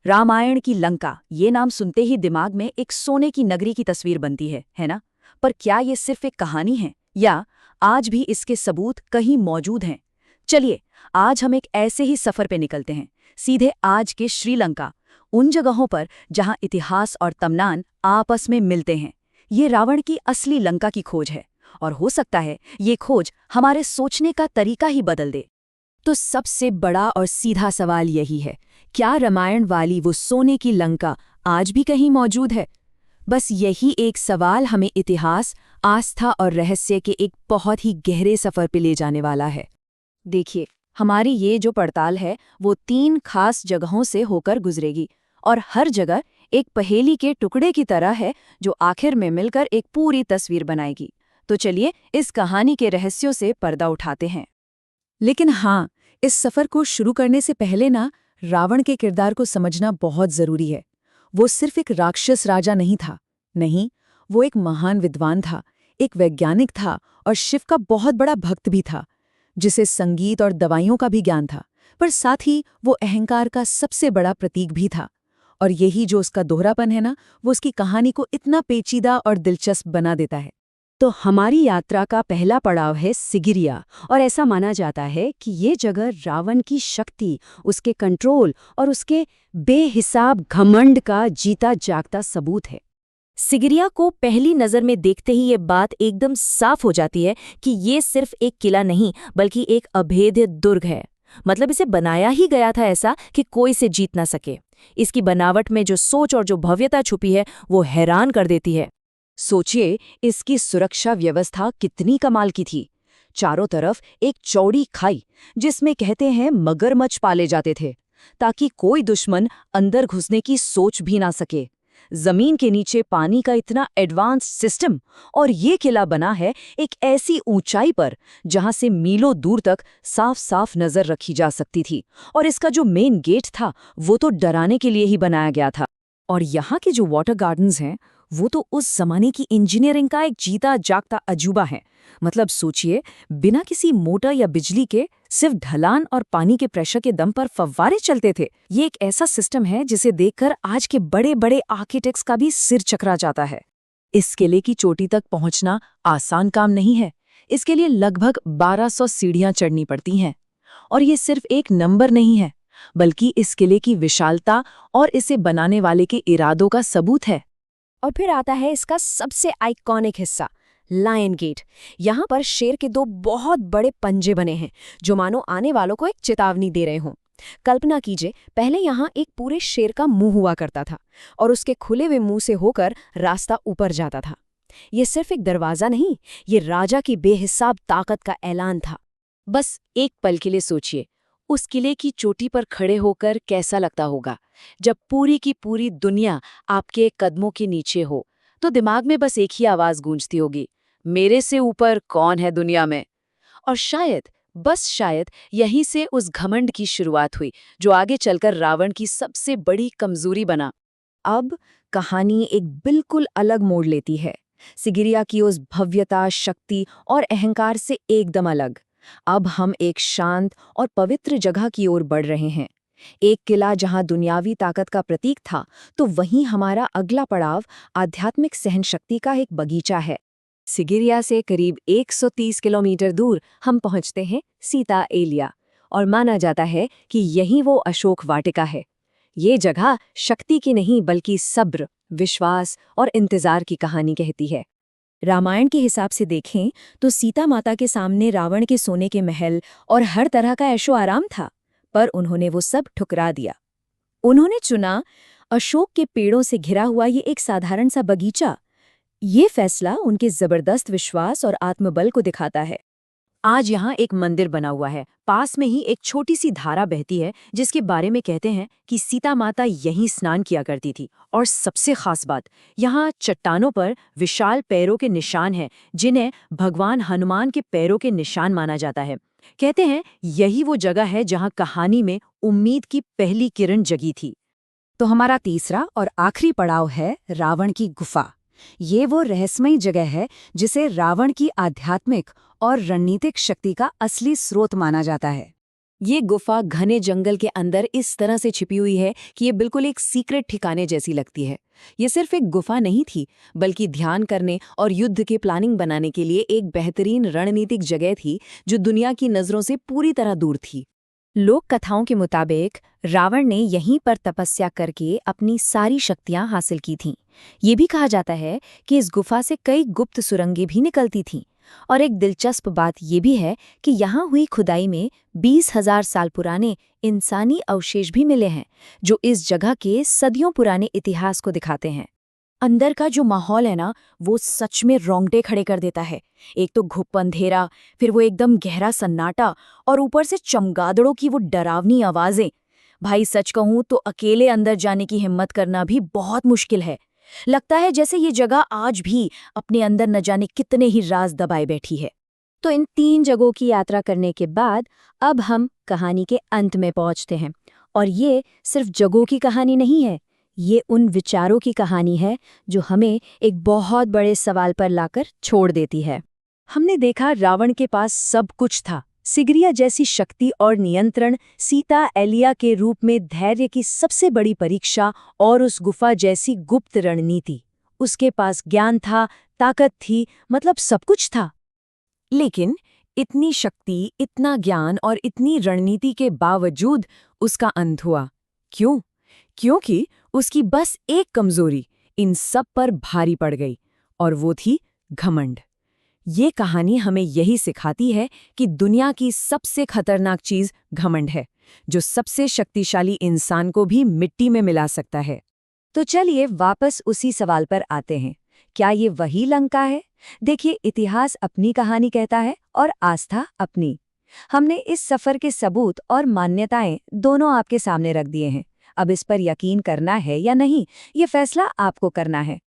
रामायण की लंका, ये नाम सुनते ही दिमाग में एक सोने की नगरी की तस्वीर बनती है ना? पर क्या ये सिर्फ एक कहानी है या आज भी इसके सबूत कहीं मौजूद हैं? चलिए, आज हम एक ऐसे ही सफर पे निकलते हैं, सीधे आज के श्रीलंका, उन जगहों पर जहां इतिहास और तमनान आपस में मिलते हैं। ये रावण की असली लंका की खोज है, और हो सकता है ये खोज हमारे सोचने का तरीका ही बदल दे। तो सबसे बड़ा और सीधा सवाल यही है, क्या रामायण वाली वो सोने की लंका आज भी कहीं मौजूद है? बस यही एक सवाल हमें इतिहास, आस्था और रहस्य के एक बहुत ही गहरे सफर पे ले जाने वाला है। देखिए, हमारी ये जो पड़ताल है वो 3 खास जगहों से होकर गुजरेगी, और हर जगह एक पहेली के टुकड़े की तरह है जो आखिर में मिलकर एक पूरी तस्वीर बनाएगी। तो चलिए इस कहानी के रहस्यों से पर्दा उठाते हैं। लेकिन हाँ, इस सफर को शुरू करने से पहले रावण के किरदार को समझना बहुत जरूरी है। वो सिर्फ एक राक्षस राजा नहीं था, नहीं, वो एक महान विद्वान था, एक वैज्ञानिक था और शिव का बहुत बड़ा भक्त भी था, जिसे संगीत और दवाइयों का भी ज्ञान था, पर साथ ही वो अहंकार का सबसे बड़ा प्रतीक भी था। और यही जो उसका दोहरापन है वो उसकी कहानी को इतना पेचीदा और दिलचस्प बना देता है। तो हमारी यात्रा का पहला पड़ाव है सिगिरिया, और ऐसा माना जाता है कि ये जगह रावण की शक्ति, उसके कंट्रोल और उसके बेहिसाब घमंड का जीता जागता सबूत है। सिगिरिया को पहली नज़र में देखते ही ये बात एकदम साफ हो जाती है कि ये सिर्फ एक किला नहीं बल्कि एक अभेद्य दुर्ग है। मतलब इसे बनाया ही गया था ऐसा कि कोई इसे जीत ना सके। इसकी बनावट में जो सोच और जो भव्यता छुपी है वो हैरान कर देती है। सोचिए, इसकी सुरक्षा व्यवस्था कितनी कमाल की थी। चारों तरफ एक चौड़ी खाई, जिसमें कहते हैं मगरमच्छ पाले जाते थे, ताकि कोई दुश्मन अंदर घुसने की सोच भी ना सके। जमीन के नीचे पानी का इतना एडवांस सिस्टम, और ये किला बना है एक ऐसी ऊंचाई पर जहां से मीलों दूर तक साफ साफ नजर रखी जा सकती थी। और इसका जो मेन गेट था वो तो डराने के लिए ही बनाया गया था। और यहाँ के जो वाटर गार्डन्स हैं वो तो उस जमाने की इंजीनियरिंग का एक जीता जागता अजूबा है। मतलब सोचिए, बिना किसी मोटर या बिजली के सिर्फ ढलान और पानी के प्रेशर के दम पर फव्वारे चलते थे। ये एक ऐसा सिस्टम है जिसे देखकर आज के बड़े बड़े आर्किटेक्ट्स का भी सिर चकरा जाता है। इस किले की चोटी तक पहुंचना आसान काम नहीं है। इसके लिए लगभग 1200 सीढ़ियां चढ़नी पड़ती हैं। और ये सिर्फ एक नंबर नहीं है, बल्कि इस किले की विशालता और इसे बनाने वाले के इरादों का सबूत है। और फिर आता है इसका सबसे आइकॉनिक हिस्सा, लायन गेट। यहाँ पर शेर के 2 बहुत बड़े पंजे बने हैं जो मानो आने वालों को एक चेतावनी दे रहे हों। कल्पना कीजिए, पहले यहाँ एक पूरे शेर का मुंह हुआ करता था और उसके खुले हुए मुंह से होकर रास्ता ऊपर जाता था। ये सिर्फ एक दरवाजा नहीं, ये राजा की बेहिसाब ताकत का ऐलान था। बस एक पल के लिए सोचिए, उस किले की चोटी पर खड़े होकर कैसा लगता होगा जब पूरी की पूरी दुनिया आपके कदमों के नीचे हो। तो दिमाग में बस एक ही आवाज गूंजती होगी, मेरे से ऊपर कौन है दुनिया में। और शायद, बस शायद, यहीं से उस घमंड की शुरुआत हुई जो आगे चलकर रावण की सबसे बड़ी कमजोरी बना। अब कहानी एक बिल्कुल अलग मोड़ लेती है, सिगिरिया की उस भव्यता, शक्ति और अहंकार से एकदम अलग। अब हम एक शांत और पवित्र जगह की ओर बढ़ रहे हैं। एक किला जहां दुनियावी ताकत का प्रतीक था, तो वहीं हमारा अगला पड़ाव आध्यात्मिक सहनशक्ति का एक बगीचा है। सिगिरिया से करीब 130 किलोमीटर दूर हम पहुंचते हैं सीता एलिया, और माना जाता है कि यही वो अशोक वाटिका है। ये जगह शक्ति की नहीं बल्कि सब्र, विश्वास और इंतजार की कहानी कहती है। रामायण के हिसाब से देखें तो सीता माता के सामने रावण के सोने के महल और हर तरह का ऐशो आराम था, पर उन्होंने वो सब ठुकरा दिया। उन्होंने चुना अशोक के पेड़ों से घिरा हुआ ये एक साधारण सा बगीचा। ये फैसला उनके जबरदस्त विश्वास और आत्मबल को दिखाता है। आज यहाँ एक मंदिर बना हुआ है, पास में ही एक छोटी सी धारा बहती है जिसके बारे में कहते हैं कि सीता माता यहीं स्नान किया करती थी। और सबसे खास बात, यहाँ चट्टानों पर विशाल पैरों के निशान हैं जिन्हें भगवान हनुमान के पैरों के निशान माना जाता है। कहते हैं यही वो जगह है जहाँ कहानी में उम्मीद की पहली किरण जगी थी। तो हमारा तीसरा और आखिरी पड़ाव है रावण की गुफा। ये वो रहस्यमयी जगह है जिसे रावण की आध्यात्मिक और रणनीतिक शक्ति का असली स्रोत माना जाता है। ये गुफा घने जंगल के अंदर इस तरह से छिपी हुई है कि ये बिल्कुल एक सीक्रेट ठिकाने जैसी लगती है। ये सिर्फ एक गुफा नहीं थी, बल्कि ध्यान करने और युद्ध के प्लानिंग बनाने के लिए एक बेहतरीन रणनीतिक जगह थी जो दुनिया की नज़रों से पूरी तरह दूर थी। लोक कथाओं के मुताबिक रावण ने यहीं पर तपस्या करके अपनी सारी शक्तियां हासिल की थीं। ये भी कहा जाता है कि इस गुफा से कई गुप्त सुरंगें भी निकलती थीं। और एक दिलचस्प बात ये भी है कि यहाँ हुई खुदाई में 20,000 साल पुराने इंसानी अवशेष भी मिले हैं, जो इस जगह के सदियों पुराने इतिहास को दिखाते हैं। अंदर का जो माहौल है ना, वो सच में रोंगटे खड़े कर देता है। एक तो घुप अंधेरा, फिर वो एकदम गहरा सन्नाटा, और ऊपर से चमगादड़ों की वो डरावनी आवाजें। भाई सच कहूं तो अकेले अंदर जाने की हिम्मत करना भी बहुत मुश्किल है। लगता है जैसे ये जगह आज भी अपने अंदर न जाने कितने ही राज दबाए बैठी है। तो इन 3 जगहों की यात्रा करने के बाद अब हम कहानी के अंत में पहुंचते हैं। और ये सिर्फ जगहों की कहानी नहीं है, ये उन विचारों की कहानी है जो हमें एक बहुत बड़े सवाल पर लाकर छोड़ देती है। हमने देखा रावण के पास सब कुछ था, सिगरिया जैसी शक्ति और नियंत्रण, सीता एलिया के रूप में धैर्य की सबसे बड़ी परीक्षा, और उस गुफा जैसी गुप्त रणनीति। उसके पास ज्ञान था, ताकत थी, मतलब सब कुछ था। लेकिन इतनी शक्ति, इतना ज्ञान और इतनी रणनीति के बावजूद उसका अंत हुआ। क्यों? क्योंकि उसकी बस एक कमजोरी इन सब पर भारी पड़ गई, और वो थी घमंड। ये कहानी हमें यही सिखाती है कि दुनिया की सबसे खतरनाक चीज घमंड है, जो सबसे शक्तिशाली इंसान को भी मिट्टी में मिला सकता है। तो चलिए वापस उसी सवाल पर आते हैं, क्या ये वही लंका है? देखिए, इतिहास अपनी कहानी कहता है और आस्था अपनी। हमने इस सफर के सबूत और मान्यताएं दोनों आपके सामने रख दिए हैं। अब इस पर यकीन करना है या नहीं, ये फैसला आपको करना है।